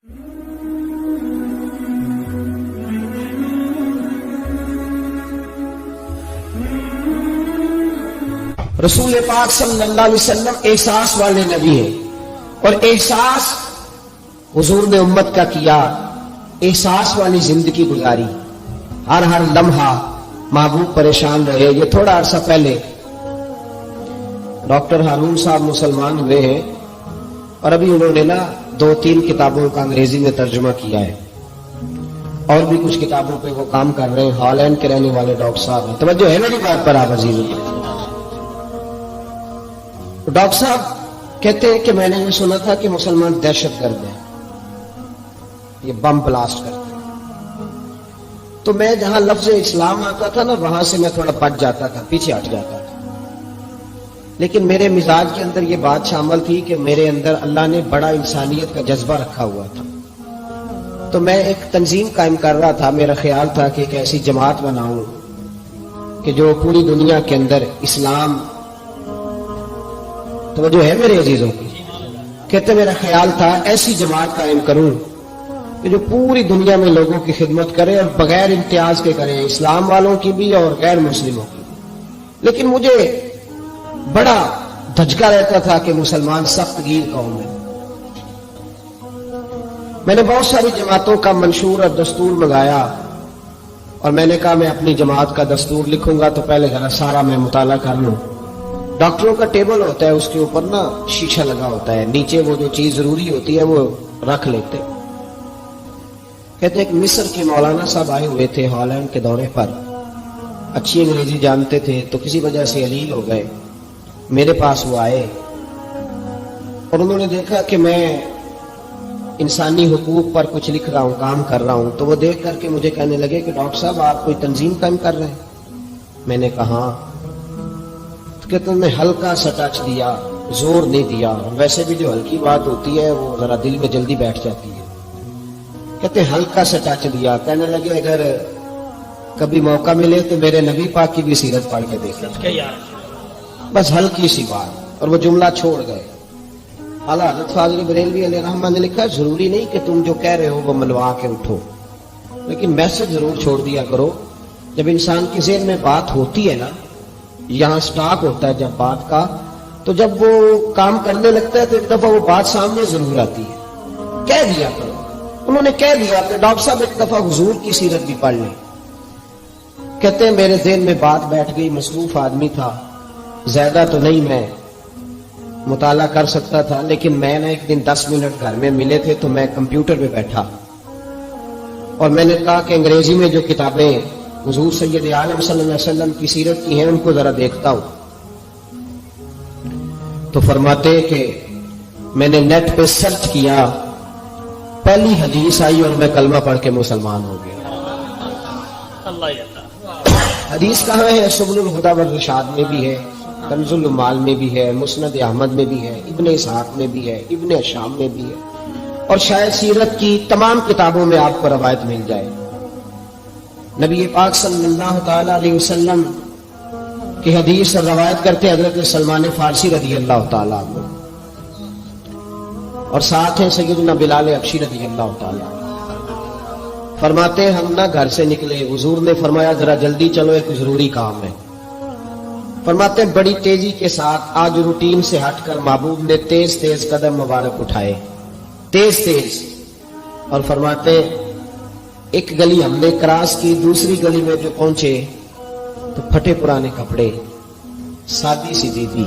رسول پاک صلی اللہ علیہ وسلم احساس والے نبی ہیں، اور احساس حضور نے امت کا کیا، احساس والی زندگی گزاری، ہر لمحہ محبوب پریشان رہے۔ یہ تھوڑا عرصہ پہلے ڈاکٹر ہارون صاحب مسلمان ہوئے ہیں، اور ابھی انہوں نے 2-3 کتابوں کا انگریزی میں ترجمہ کیا ہے، اور بھی کچھ کتابوں پہ وہ کام کر رہے ہیں۔ ہالینڈ کے رہنے والے ڈاکٹر صاحب ہیں، توجہ ہے میری بات پر آپ عزیزوں؟ ڈاکٹر صاحب کہتے ہیں کہ میں نے یہ سنا تھا کہ مسلمان دہشت گرد ہیں، یہ بم بلاسٹ کرتے ہیں، تو میں جہاں لفظ اسلام آتا تھا وہاں سے میں تھوڑا بچ جاتا تھا، پیچھے ہٹ جاتا تھا۔ لیکن میرے مزاج کے اندر یہ بات شامل تھی کہ میرے اندر اللہ نے بڑا انسانیت کا جذبہ رکھا ہوا تھا، تو میں ایک تنظیم قائم کر رہا تھا۔ میرا خیال تھا کہ ایک ایسی جماعت بناؤں کہ جو پوری دنیا کے اندر اسلام، تو جو ہے میرے عزیزوں کی، کہتے میرا خیال تھا ایسی جماعت قائم کروں کہ جو پوری دنیا میں لوگوں کی خدمت کرے اور بغیر امتیاز کے کرے، اسلام والوں کی بھی اور غیر مسلموں کی بھی۔ لیکن مجھے بڑا دھچکا رہتا تھا کہ مسلمان سخت گیر قوم ہے۔ میں نے بہت ساری جماعتوں کا منشور اور دستور منگایا، اور میں نے کہا میں اپنی جماعت کا دستور لکھوں گا تو پہلے ذرا سارا میں مطالعہ کر لوں۔ ڈاکٹروں کا ٹیبل ہوتا ہے، اس کے اوپر شیشہ لگا ہوتا ہے، نیچے وہ جو چیز ضروری ہوتی ہے وہ رکھ لیتے۔ کہتے ایک مصر کے مولانا صاحب آئے ہوئے تھے ہالینڈ کے دورے پر، اچھی انگریزی جانتے تھے، تو کسی وجہ سے علیل ہو گئے۔ میرے پاس وہ آئے اور انہوں نے دیکھا کہ میں انسانی حقوق پر کچھ لکھ رہا ہوں، کام کر رہا ہوں، تو وہ دیکھ کر کے مجھے کہنے لگے کہ ڈاکٹر صاحب آپ کوئی تنظیم قائم کر رہے ہیں؟ میں نے کہا ہاں۔ کہ تم نے ہلکا سا ٹچ دیا، زور نہیں دیا، ویسے بھی جو ہلکی بات ہوتی ہے وہ ذرا دل میں جلدی بیٹھ جاتی ہے۔ کہتے ہلکا سا ٹچ دیا، کہنے لگے اگر کبھی موقع ملے تو میرے نبی پاک کی بھی سیرت پڑھ کے دیکھیں، بس ہلکی سی بات، اور وہ جملہ چھوڑ گئے۔ اعلیٰ حضرت فاضل بریلوی علیہ رحمہ نے لکھا ضروری نہیں کہ تم جو کہہ رہے ہو وہ منوا کے اٹھو، لیکن میسج ضرور چھوڑ دیا کرو۔ جب انسان کے ذہن میں بات ہوتی ہے یہاں سٹاک ہوتا ہے جب بات کا، تو جب وہ کام کرنے لگتا ہے تو ایک دفعہ وہ بات سامنے ضرور آتی ہے۔ کہہ دیا کرو۔ انہوں نے کہہ دیا کہ ڈاکٹر صاحب ایک دفعہ حضور کی سیرت بھی پڑھ لیں۔ کہتے ہیں میرے ذہن میں بات بیٹھ گئی، مصروف آدمی تھا، زیادہ تو نہیں میں مطالعہ کر سکتا تھا، لیکن میں نے ایک دن 10 منٹ گھر میں ملے تھے تو میں کمپیوٹر پہ بیٹھا اور میں نے کہا کہ انگریزی میں جو کتابیں حضور سید عالم صلی اللہ علیہ وسلم کی سیرت کی ہیں ان کو ذرا دیکھتا ہوں۔ تو فرماتے کہ میں نے نیٹ پہ سرچ کیا، پہلی حدیث آئی اور میں کلمہ پڑھ کے مسلمان ہو گیا۔ حدیث کہاں ہے؟ سبل الہدی والرشاد میں بھی ہے، کنز المال میں بھی ہے، مسند احمد میں بھی ہے، ابن اسحاق میں بھی ہے، ابن ہشام میں بھی ہے، اور شاید سیرت کی تمام کتابوں میں آپ کو روایت مل جائے۔ نبی پاک صلی اللہ تعالی علیہ وسلم کی حدیث اور روایت کرتے حضرت سلمان فارسی رضی اللہ تعالیٰ عنہ، اور ساتھ ہیں سیدنا بلال حبشی رضی اللہ تعالیٰ عنہ۔ فرماتے ہم گھر سے نکلے، حضور نے فرمایا ذرا جلدی چلو ایک ضروری کام ہے۔ فرماتے بڑی تیزی کے ساتھ آج روٹین سے ہٹ کر محبوب نے تیز تیز قدم مبارک اٹھائے، تیز تیز، اور فرماتے ایک گلی ہم نے کراس کی، دوسری گلی میں جو پہنچے تو پھٹے پرانے کپڑے، سادی سی بیوی،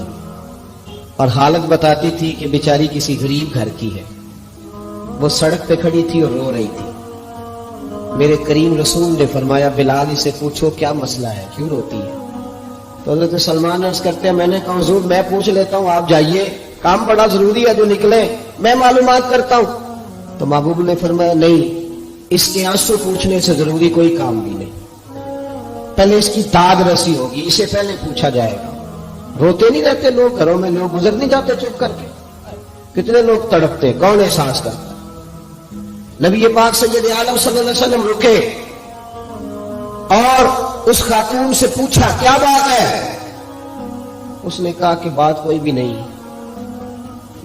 اور حالت بتاتی تھی کہ بیچاری کسی غریب گھر کی ہے۔ وہ سڑک پہ کھڑی تھی اور رو رہی تھی۔ میرے کریم رسول نے فرمایا بلال اسے پوچھو کیا مسئلہ ہے، کیوں روتی ہے؟ تو حضرت سلمان عرض کرتے ہیں میں نے کہا حضور میں پوچھ لیتا ہوں، آپ جائیے، کام بڑا ضروری ہے جو نکلے، میں معلومات کرتا ہوں۔ تو محبوب نے فرمایا نہیں، اس کے آنسو پوچھنے سے ضروری کوئی کام بھی نہیں، پہلے اس کی داد رسی ہوگی، اسے پہلے پوچھا جائے گا۔ روتے نہیں رہتے لوگ گھروں میں، لوگ گزر نہیں جاتے چپ کر کے؟ کتنے لوگ تڑپتے، کون احساس کرتا؟ نبی پاک سید عالم صلی اللہ علیہ وسلم رکے اور اس خاتون سے پوچھا کیا بات ہے؟ اس نے کہا کہ بات کوئی بھی نہیں،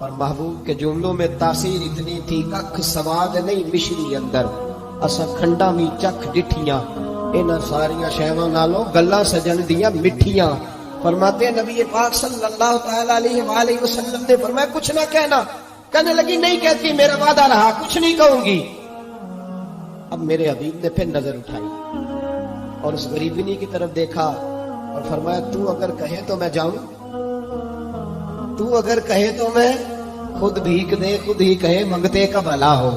اور محبوب کے جملوں میں تاثیر اتنی تھی، ککھ سواد نہیں مشری اندر، اسا کھنڈا می چکھ ڈٹھیاں، انہاں ساریاں شیواں نالوں گلاں سجن دیاں مٹھیاں۔ فرماتے ہیں نبی پاک صلی اللہ تعالی علیہ وآلہ وسلم نے فرمایا کچھ نہ کہنا، کہنے لگی نہیں کہتی، میرا وعدہ رہا کچھ نہیں کہوں گی۔ اب میرے حبیب نے پھر نظر اٹھائی اور اس غریبنی کی طرف دیکھا اور فرمایا تو اگر کہے تو میں جاؤں، تو اگر کہے تو میں خود بھیک دے خود ہی کہے منگتے کا بھلا ہو،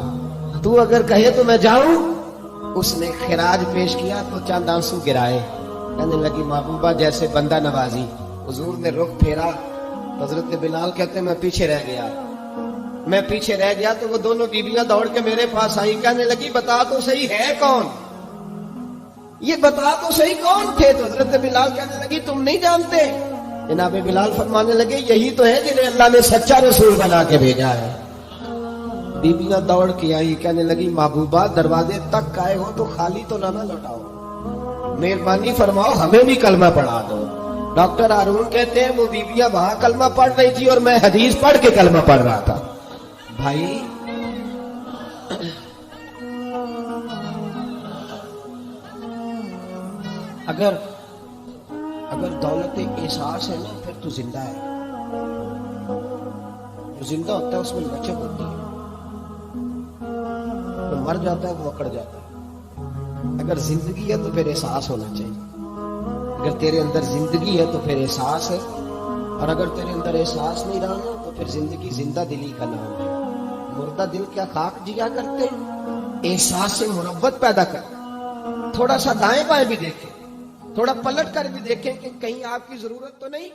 تو اگر کہے تو میں جاؤں۔ اس نے خراج پیش کیا تو چند آنسو گرائے، کہنے لگی محبوبہ جیسے بندہ نوازی۔ حضور نے رخ پھیرا، حضرت بلال کہتے ہیں میں پیچھے رہ گیا تو وہ دونوں بیویاں دوڑ کے میرے پاس آئی، کہنے لگی بتا تو صحیح ہے کون، یہ بتا تو صحیح کون تھے؟ تو حضرت بلال کہنے لگی تم نہیں جانتے؟ جناب بلال فرمانے لگے یہی تو ہے جنہیں اللہ نے سچا رسول بنا کے بھیجا ہے۔ بیویاں دوڑ کے آئی، کہنے لگی محبوبہ دروازے تک آئے ہو تو خالی تو نہ لوٹاؤ، مہربانی فرماؤ ہمیں بھی کلمہ پڑھا دو۔ ڈاکٹر ہارون کہتے ہیں وہ بیویاں وہاں کلمہ پڑھ رہی تھی اور میں حدیث پڑھ کے کلمہ پڑھ رہا تھا۔ بھائی اگر دولت احساس ہے نا پھر تو زندہ ہے، جو زندہ ہوتا ہے اس میں لچک ہوتی ہے، جو مر جاتا ہے وہ اکڑ جاتا ہے۔ اگر زندگی ہے تو پھر احساس ہونا چاہیے، اگر تیرے اندر زندگی ہے تو پھر احساس ہے، اور اگر تیرے اندر احساس نہیں رہا نا تو پھر زندگی زندہ دلی کا نام ہے۔ مردہ دل کیا خاک جیا کرتے، احساس سے محبت پیدا کرتے۔ تھوڑا سا دائیں بائیں بھی دیکھیں، تھوڑا پلٹ کر بھی دیکھیں کہ کہیں آپ کی ضرورت تو نہیں۔